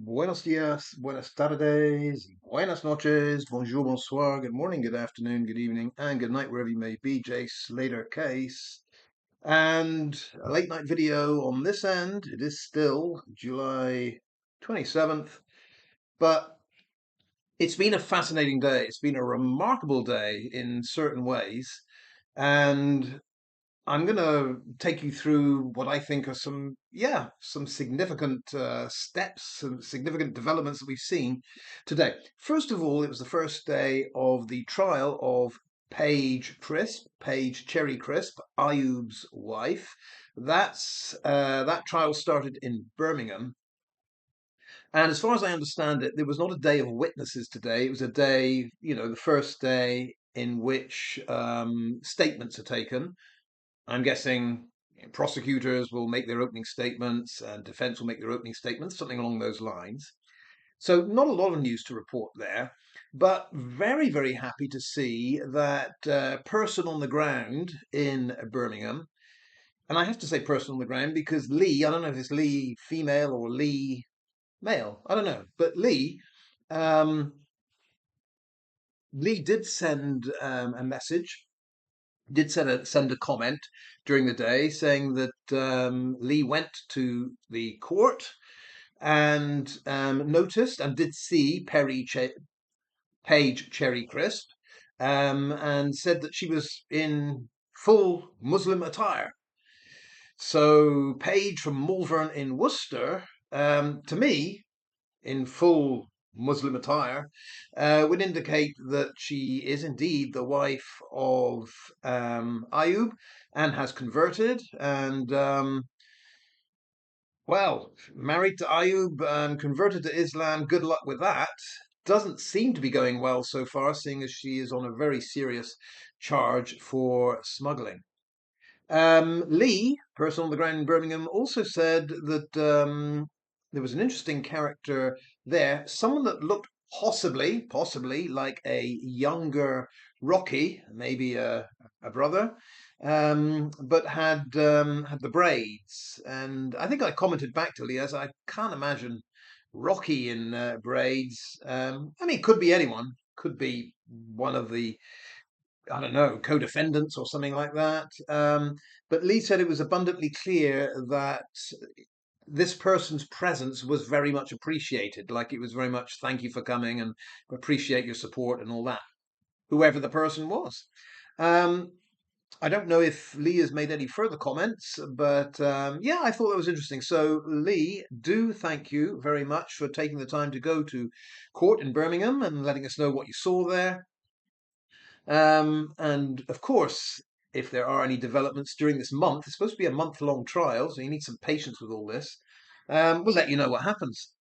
Buenos dias, buenas tardes, buenas noches, bonjour, bonsoir, good morning, good afternoon, good evening, and good night, wherever you may be. Slater case. And a late night video on this end. It is still July 27th, but it's been a fascinating day. It's been a remarkable day in certain ways. And I'm going to take you through what I think are some significant steps, some significant developments that we've seen today. First of all, it was the first day of the trial of Paige Cherry Crisp, Ayub's wife. That trial started in Birmingham. And as far as I understand it, there was not a day of witnesses today. It was a day, the first day in which statements are taken. I'm guessing prosecutors will make their opening statements and defense will make their opening statements, something along those lines. So, not a lot of news to report there, but very, very happy to see that person on the ground in Birmingham. And I have to say person on the ground because Lee, I don't know if it's Lee female or Lee male, I don't know, but um, Lee did send a message did send a comment during the day saying that Lee went to the court and noticed and did see Paige Cherry Crisp and said that she was in full Muslim attire. So Paige from Malvern in Worcester, to me, in full Muslim attire, would indicate that she is indeed the wife of Ayub and has converted and, well, married to Ayub and converted to Islam. Good luck with that. Doesn't seem to be going well so far, seeing as she is on a very serious charge for smuggling. Lee, person on the ground in Birmingham, also said that there was an interesting character there, someone that looked possibly like a younger Rocky, maybe a brother, but had the braids. And I think I commented back to Lee as I can't imagine Rocky in braids. I mean, it could be anyone, could be one of the I don't know, co-defendants or something like that. But Lee said it was abundantly clear that this person's presence was very much appreciated. Like it was very much thank you for coming and appreciate your support and all that, whoever the person was. Um, I don't know if Lee has made any further comments, but yeah, I thought that was interesting. So, Lee, do thank you very much for taking the time to go to court in Birmingham and letting us know what you saw there. And of course, if there are any developments during this month, it's supposed to be a month-long trial, so you need some patience with all this. We'll let you know what happens.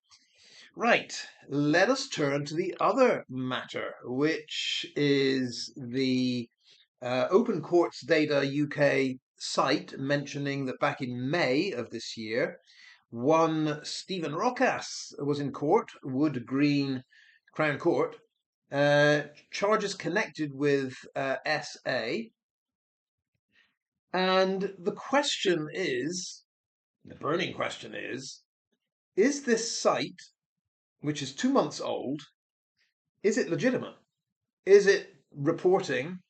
Right, let us turn to the other matter, which is the Open Courts Data UK site mentioning that back in May of this year, one Stephen Rockas was in court, Wood Green Crown Court, charges connected with SA. And the question is, the burning question is this site, which is 2 months old, is it legitimate? Is it reporting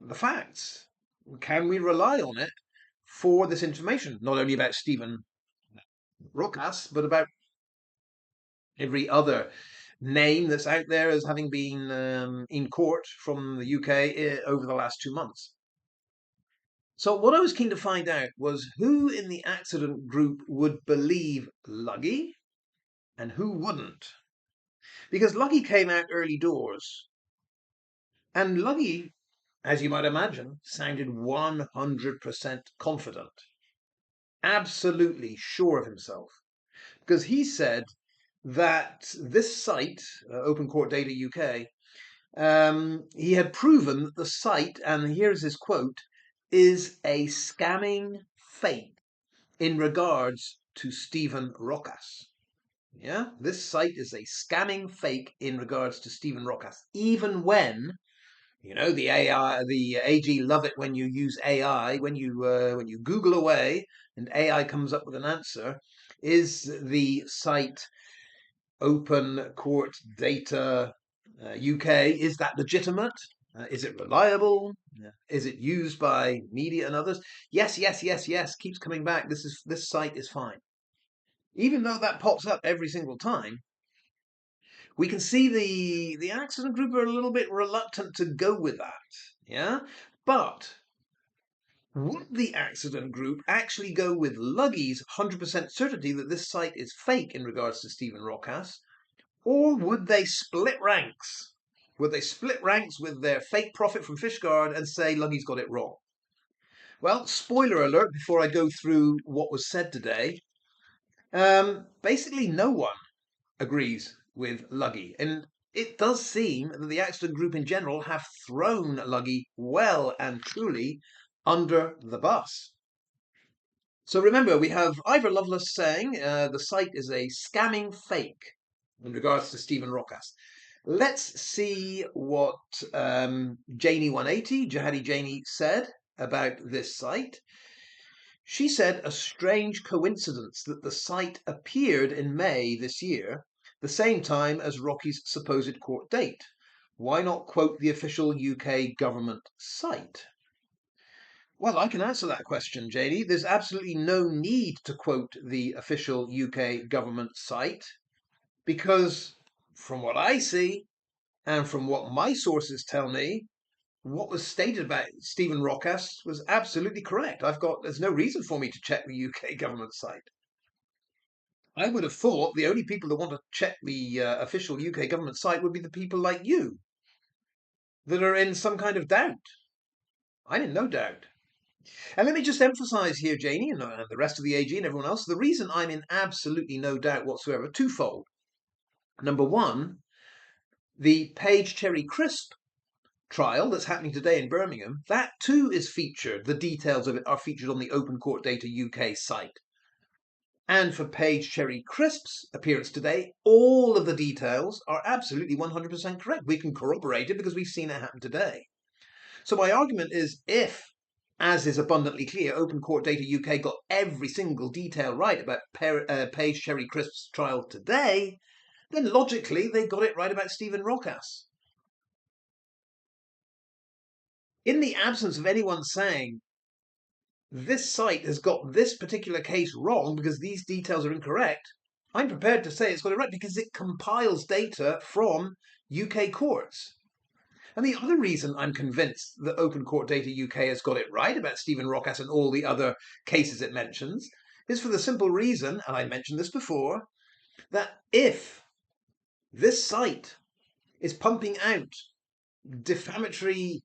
the facts? Can we rely on it for this information? Not only about Stephen Rockas, but about every other name that's out there as having been in court from the UK over the last 2 months. So what I was keen to find out was who in the accident group would believe Sluggy and who wouldn't. Because Sluggy came out early doors, and Sluggy, as you might imagine, sounded 100% confident, absolutely sure of himself. Because he said that this site, Open Court Data UK, he had proven that the site, and here's his quote, is a scamming fake in regards to Stephen Rockas. Yeah, this site is a scamming fake in regards to Stephen Rockas, even when the AI, the AG love it when you use AI, when you Google away and AI comes up with an answer. Is the site Open Court Data UK, is that legitimate? Is it reliable? Yeah. Is it used by media and others? Yes, yes, yes, yes. Keeps coming back. This site is fine. Even though that pops up every single time, we can see the accident group are a little bit reluctant to go with that. Yeah, but would the accident group actually go with Luggy's 100% certainty that this site is fake in regards to Stephen Rockass? Or would they split ranks? Would they split ranks with their fake prophet from Fishguard and say Luggy's got it wrong? Well, spoiler alert before I go through what was said today. Basically, no one agrees with Luggy. And it does seem that the accident group in general have thrown Luggy well and truly under the bus. So remember, we have Ivor Lovelace saying the site is a scamming fake in regards to Stephen Rockass. Let's see what Janey180, Jihadi Janey, said about this site. She said a strange coincidence that the site appeared in May this year, the same time as Rocky's supposed court date. Why not quote the official UK government site? Well, I can answer that question, Janey. There's absolutely no need to quote the official UK government site because, from what I see, and from what my sources tell me, what was stated about Stephen Rockass was absolutely correct. There's no reason for me to check the UK government site. I would have thought the only people that want to check the official UK government site would be the people like you that are in some kind of doubt. I'm in no doubt. And let me just emphasize here, Janey, and the rest of the AG and everyone else, the reason I'm in absolutely no doubt whatsoever, twofold. Number one, the Page Cherry Crisp trial that's happening today in Birmingham, that too is featured. The details of it are featured on the Open Court Data UK site. And for Page Cherry Crisp's appearance today, all of the details are absolutely 100% correct. We can corroborate it because we've seen it happen today. So my argument is if, as is abundantly clear, Open Court Data UK got every single detail right about Page Cherry Crisp's trial today, then logically they got it right about Stephen Rockass. In the absence of anyone saying, this site has got this particular case wrong because these details are incorrect, I'm prepared to say it's got it right because it compiles data from UK courts. And the other reason I'm convinced that Open Court Data UK has got it right about Stephen Rockass and all the other cases it mentions is for the simple reason, and I mentioned this before, that if this site is pumping out defamatory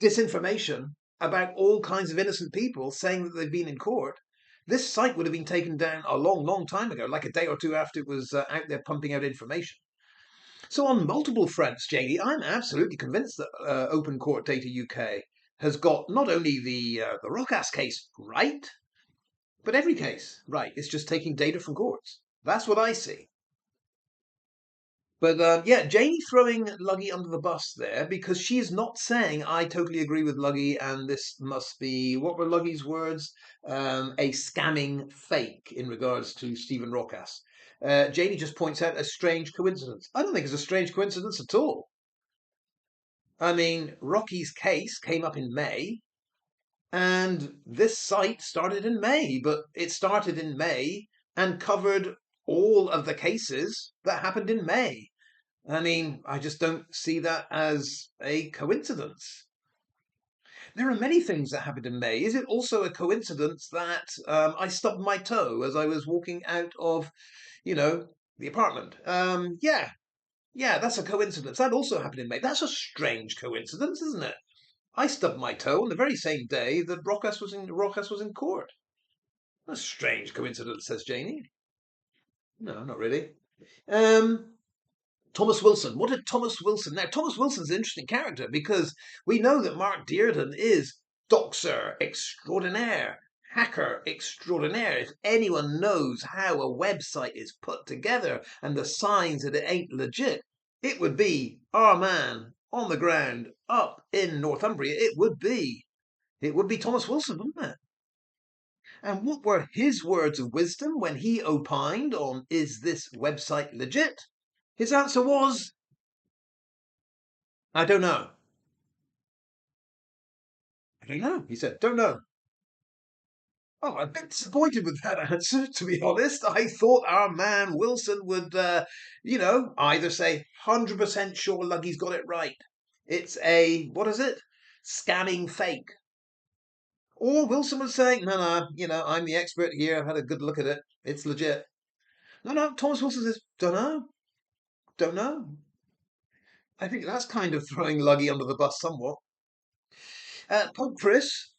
disinformation about all kinds of innocent people saying that they've been in court, this site would have been taken down a long, long time ago, like a day or two after it was out there pumping out information. So on multiple fronts, Janey, I'm absolutely convinced that Open Court Data UK has got not only the Rockass case right, but every case right. It's just taking data from courts. That's what I see. But yeah, Janey throwing Luggy under the bus there because she is not saying I totally agree with Luggy and this must be, what were Luggy's words? A scamming fake in regards to Stephen Rockass. Janey just points out a strange coincidence. I don't think it's a strange coincidence at all. I mean, Rocky's case came up in May and this site started in May, but it started in May and covered all of the cases that happened in May. I mean, I just don't see that as a coincidence. There are many things that happened in May. Is it also a coincidence that I stubbed my toe as I was walking out of, the apartment? Yeah, that's a coincidence. That also happened in May. That's a strange coincidence, isn't it? I stubbed my toe on the very same day that Rockass was in court. A strange coincidence, says Janey. No, not really. Thomas Wilson. What did Thomas Wilson? Now, Thomas Wilson's an interesting character because we know that Mark Dearden is doxer extraordinaire, hacker extraordinaire. If anyone knows how a website is put together and the signs that it ain't legit, it would be our man on the ground up in Northumbria. It would be Thomas Wilson, wouldn't it? And what were his words of wisdom when he opined on is this website legit? His answer was, I don't know. I don't know, he said, don't know. Oh, I'm a bit disappointed with that answer, to be honest. I thought our man Wilson would, either say 100% sure Luggy's got it right. It's what is it? Scanning fake. Or Wilson would say, no, I'm the expert here. I've had a good look at it. It's legit. No, Thomas Wilson says, don't know. I think that's kind of throwing Luggy under the bus somewhat. Pope Chris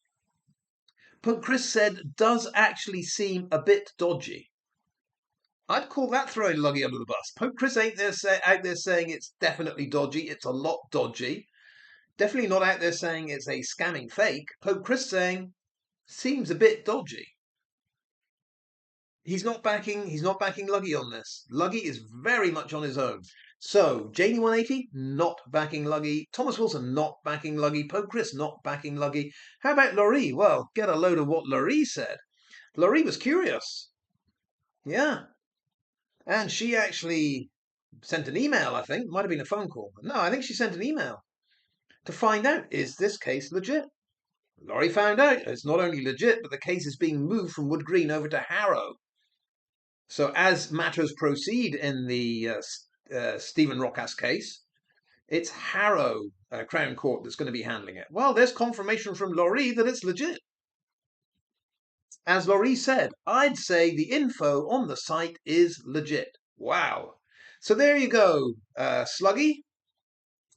said, does actually seem a bit dodgy. I'd call that throwing Luggy under the bus. Pope Chris ain't out there saying it's definitely dodgy. It's a lot dodgy. Definitely not out there saying it's a scamming fake. Pope Chris saying seems a bit dodgy. He's not backing Luggy on this. Luggy is very much on his own. So Janey 180 not backing Luggy. Thomas Wilson not backing Luggy. Pope Chris not backing Luggy. How about Lorree? Well, get a load of what Lorree said. Lorree was curious. Yeah. And she actually sent an email, I think. Might have been a phone call. No, I think she sent an email to find out, is this case legit? Lorree found out it's not only legit, but the case is being moved from Wood Green over to Harrow. So as matters proceed in the Stephen Rockas case, it's Harrow Crown Court that's going to be handling it. Well, there's confirmation from Lorree that it's legit. As Lorree said, I'd say the info on the site is legit. Wow. So there you go, Sluggy,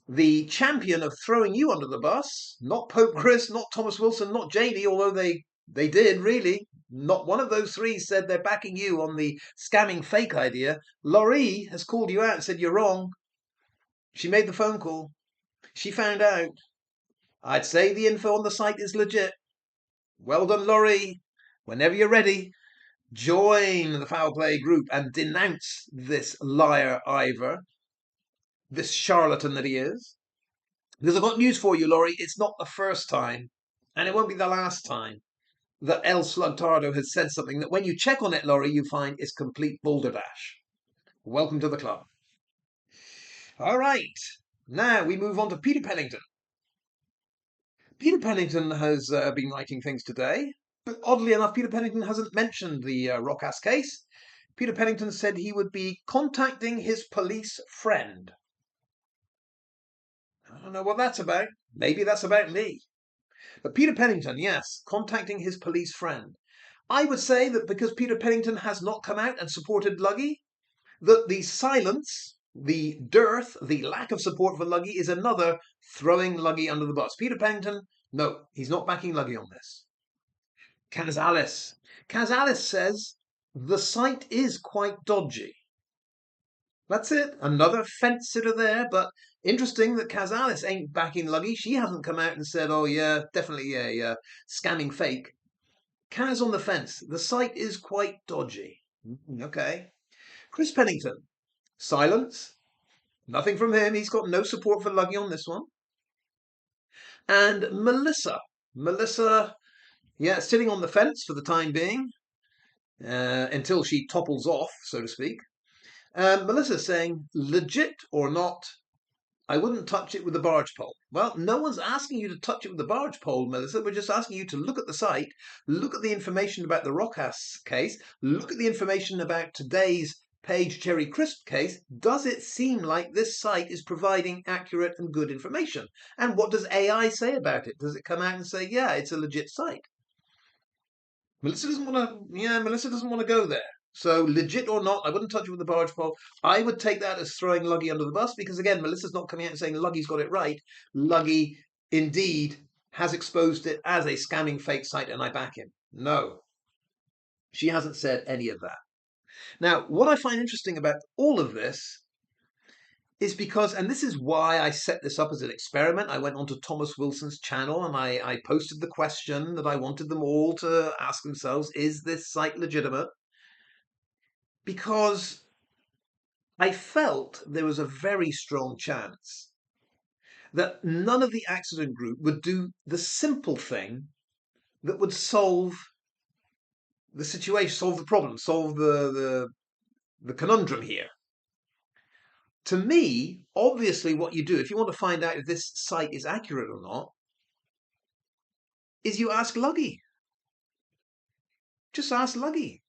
the champion of throwing you under the bus. Not Pope Chris, not Thomas Wilson, not Janey, although they did, really. Not one of those three said they're backing you on the scamming fake idea. Lorree has called you out and said you're wrong. She made the phone call. She found out. I'd say the info on the site is legit. Well done, Lorree. Whenever you're ready, join the foul play group and denounce this liar Ivor, this charlatan that he is. Because I've got news for you, Lorree. It's not the first time, and it won't be the last time, that El Slugtardo has said something that when you check on it, Lorree, you find is complete balderdash. Welcome to the club. All right. Now we move on to Peter Pennington. Peter Pennington has been writing things today, but oddly enough, Peter Pennington hasn't mentioned the Rockas case. Peter Pennington said he would be contacting his police friend. I don't know what that's about. Maybe that's about me. But Peter Pennington, yes, contacting his police friend. I would say that because Peter Pennington has not come out and supported Luggy, that the silence, the dearth, the lack of support for Luggy is another throwing Luggy under the bus. Peter Pennington, no, he's not backing Luggy on this. Kaz Alice. Kaz Alice says the site is quite dodgy. That's it. Another fence sitter there, but interesting that Kaz Alice ain't backing Luggy. She hasn't come out and said, oh yeah, definitely a scamming fake. Kaz on the fence. The site is quite dodgy. Okay. Chris Pennington. Silence. Nothing from him. He's got no support for Luggy on this one. And Melissa. Melissa, yeah, sitting on the fence for the time being, until she topples off, so to speak. Melissa's saying, legit or not, I wouldn't touch it with a barge pole. Well, no one's asking you to touch it with a barge pole, Melissa. We're just asking you to look at the site, look at the information about the Rockas case, look at the information about today's Page Cherry Crisp case. Does it seem like this site is providing accurate and good information? And what does AI say about it? Does it come out and say, yeah, it's a legit site? Melissa doesn't want to go there. So legit or not, I wouldn't touch it with a barge pole. I would take that as throwing Luggy under the bus because again, Melissa's not coming out and saying Luggy's got it right. Luggy indeed has exposed it as a scamming fake site and I back him. No, she hasn't said any of that. Now, what I find interesting about all of this is because, and this is why I set this up as an experiment, I went onto Thomas Wilson's channel and I posted the question that I wanted them all to ask themselves, is this site legitimate? Because I felt there was a very strong chance that none of the accident group would do the simple thing that would solve the situation, solve the problem, solve the conundrum here. To me, obviously what you do, if you want to find out if this site is accurate or not, is you ask Sluggy. Just ask Sluggy.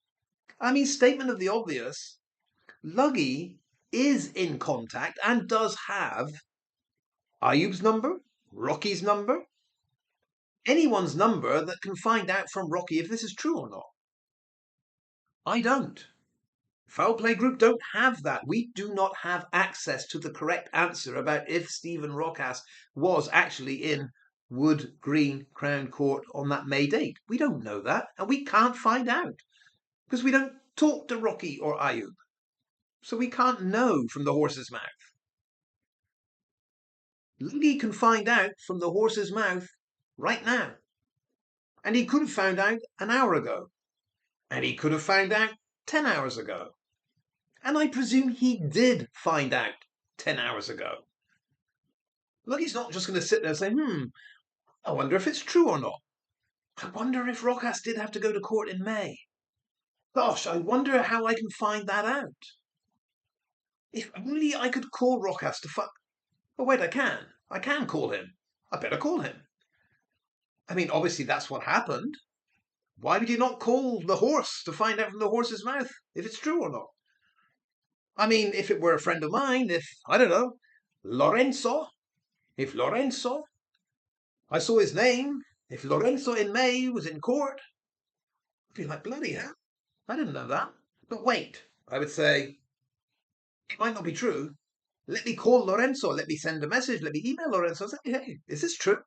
I mean, statement of the obvious, Sluggy is in contact and does have Ayub's number, Rocky's number, anyone's number that can find out from Rocky if this is true or not. I don't. Foul Play Group don't have that. We do not have access to the correct answer about if Stephen Rockass was actually in Wood Green Crown Court on that May date. We don't know that, and we can't find out because we don't talk to Rocky or Ayub. So we can't know from the horse's mouth. Sluggy can find out from the horse's mouth right now. And he could have found out an hour ago. And he could have found out 10 hours ago. And I presume he did find out 10 hours ago. Sluggy's not just going to sit there and say, I wonder if it's true or not. I wonder if Rockass did have to go to court in May. Gosh, I wonder how I can find that out. If only I could call Rockass to Oh, wait, I can. I can call him. I better call him. I mean, obviously that's what happened. Why would you not call the horse to find out from the horse's mouth if it's true or not? I mean, if it were a friend of mine, if, I don't know, Lorenzo, if Lorenzo, I saw his name, if Lorenzo in May was in court, I'd be like, bloody hell, I didn't know that. But wait, I would say, it might not be true. Let me call Lorenzo, let me send a message, let me email Lorenzo, say, hey, is this true?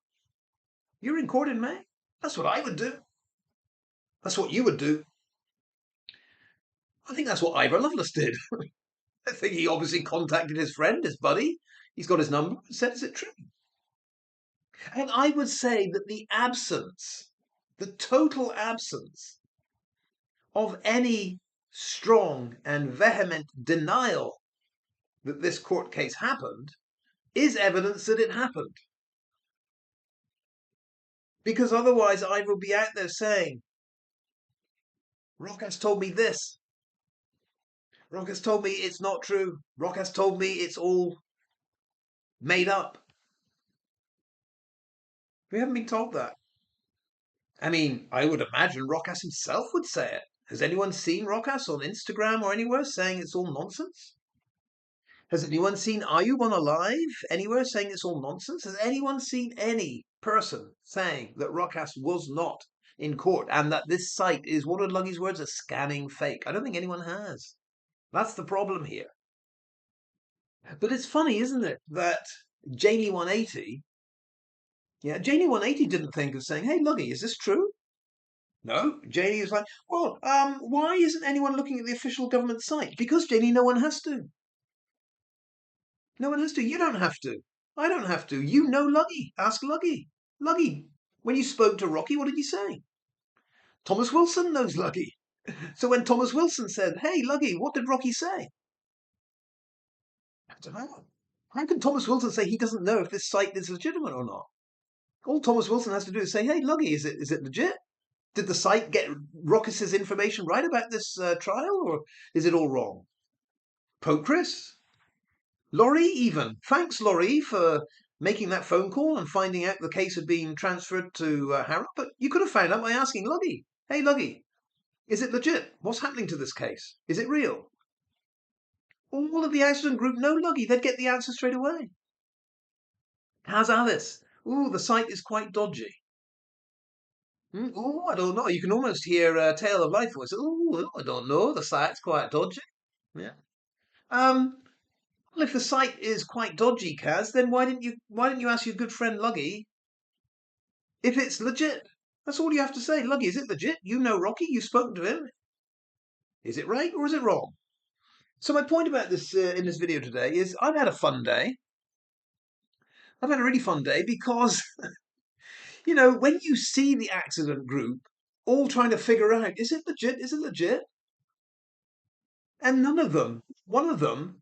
You're in court in May? That's what I would do. That's what you would do. I think that's what Ivor Lovelace did. I think he obviously contacted his friend, his buddy. He's got his number and said, is it true? And I would say that the absence, the total absence of any strong and vehement denial that this court case happened is evidence that it happened. Because otherwise Ivor would be out there saying, Rockass told me this. Rockass told me it's not true. Rockass told me it's all made up. We haven't been told that. I mean, I would imagine Rockass himself would say it. Has anyone seen Rockass on Instagram or anywhere saying it's all nonsense? Has anyone seen Ayub on a live anywhere saying it's all nonsense? Has anyone seen any person saying that Rockass was not in court and that this site is, what are Sluggy's words, a scanning fake? I don't think anyone has. That's the problem here. But it's funny, isn't it, that Janey180, Janey180 didn't think of saying, hey, Sluggy, is this true? No, Janey is like, well, why isn't anyone looking at the official government site? Because, Janey, no one has to. No one has to. You don't have to. I don't have to. You know Sluggy. Ask Sluggy. Sluggy, when you spoke to Rocky, what did you say? Thomas Wilson knows Sluggy. So when Thomas Wilson said, hey, Sluggy, what did Rocky say? I don't know. How can Thomas Wilson say he doesn't know if this site is legitimate or not? All Thomas Wilson has to do is say, hey, Sluggy, is it legit? Did the site get Rockass's information right about this trial, or is it all wrong? Pope Chris? Lorree even. Thanks, Lorree, for making that phone call and finding out the case had been transferred to Harrow. But you could have found out by asking Sluggy. Hey, Sluggy, is it legit? What's happening to this case? Is it real? All of the accident group know Sluggy. They'd get the answer straight away. Kaz Alice. Ooh, the site is quite dodgy. Oh, I don't know. You can almost hear a Tale of Life voice. Oh, I don't know. The site's quite dodgy. Yeah. Well, if the site is quite dodgy, Kaz, then why didn't you ask your good friend Sluggy if it's legit? That's all you have to say. Sluggy, is it legit? You know Rocky. You've spoken to him. Is it right or is it wrong? So my point about this in this video today is I've had a fun day. I've had a really fun day because, when you see the accident group all trying to figure out, is it legit? Is it legit? And one of them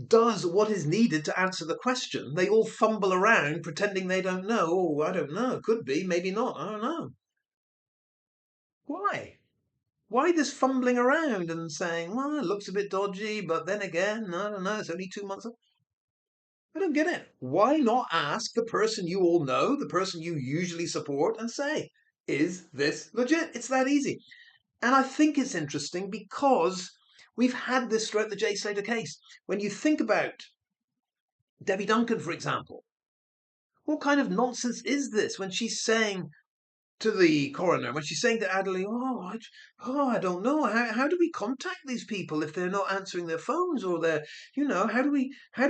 does what is needed to answer the question. They all fumble around pretending they don't know. Oh, I don't know. Could be, maybe not. I don't know. Why? Why this fumbling around and saying, well, it looks a bit dodgy, but then again, I don't know, it's only 2 months old. I don't get it. Why not ask the person you all know, the person you usually support, and say, is this legit? It's that easy. And I think it's interesting because we've had this throughout the Jay Slater case. When you think about Debbie Duncan, for example, what kind of nonsense is this when she's saying to the coroner, when she's saying to Adderley, I don't know, how do we contact these people if they're not answering their phones or they're, how do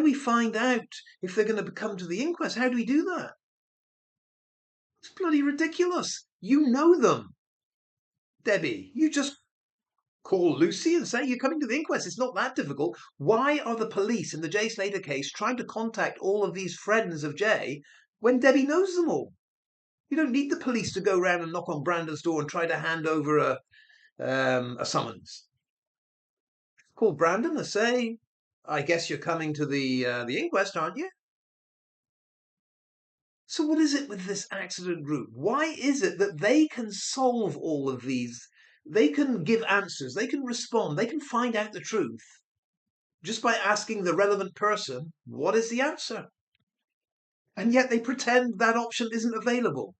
we find out if they're going to come to the inquest? How do we do that? It's bloody ridiculous. You know them, Debbie. You just call Lucy and say you're coming to the inquest. It's not that difficult. Why are the police in the Jay Slater case trying to contact all of these friends of Jay when Debbie knows them all? You don't need the police to go around and knock on Brandon's door and try to hand over a summons. Call Brandon and say, I guess you're coming to the inquest, aren't you? So what is it with this accident group? Why is it that they can solve all of these? They can give answers, they can respond, they can find out the truth just by asking the relevant person, what is the answer? And yet they pretend that option isn't available.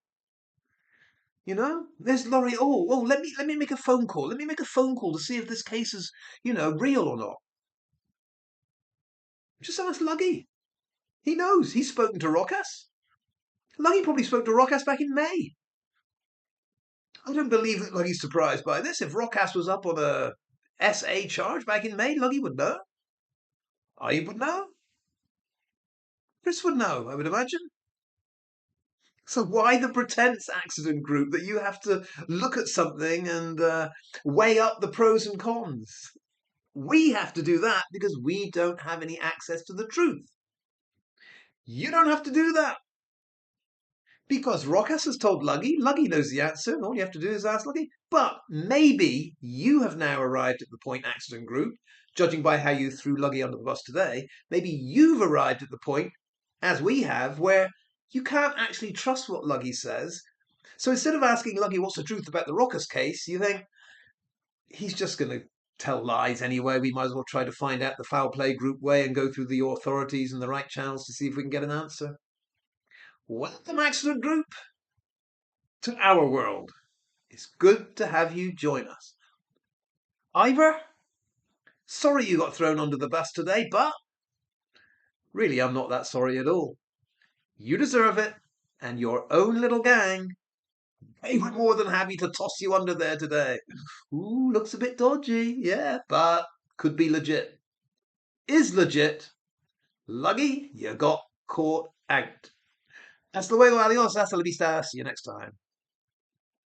There's Lorree. Let me make a phone call. Let me make a phone call to see if this case is, real or not. Just ask Sluggy. He knows. He's spoken to Rockas. Sluggy probably spoke to Rockas back in May. I don't believe that Luggy's surprised by this. If Rockas was up on a SA charge back in May, Luggy would know. I would know. Chris would know, I would imagine. So why the pretense accident group that you have to look at something and weigh up the pros and cons? We have to do that because we don't have any access to the truth. You don't have to do that. Because Rockas has told Luggy, Luggy knows the answer, and all you have to do is ask Luggy. But maybe you have now arrived at the point, accident group, judging by how you threw Luggy under the bus today, maybe you've arrived at the point, as we have, where you can't actually trust what Luggy says. So instead of asking Luggy what's the truth about the Rockas case, you think, he's just going to tell lies anyway. We might as well try to find out the foul play group way and go through the authorities and the right channels to see if we can get an answer. Welcome, accident group, to our world. It's good to have you join us. Ivor, sorry you got thrown under the bus today, but really I'm not that sorry at all. You deserve it, and your own little gang. They were more than happy to toss you under there today. Ooh, looks a bit dodgy, yeah, but could be legit. Is legit. Luggy, you got caught out. Hasta luego, adios, hasta la vista. See you next time.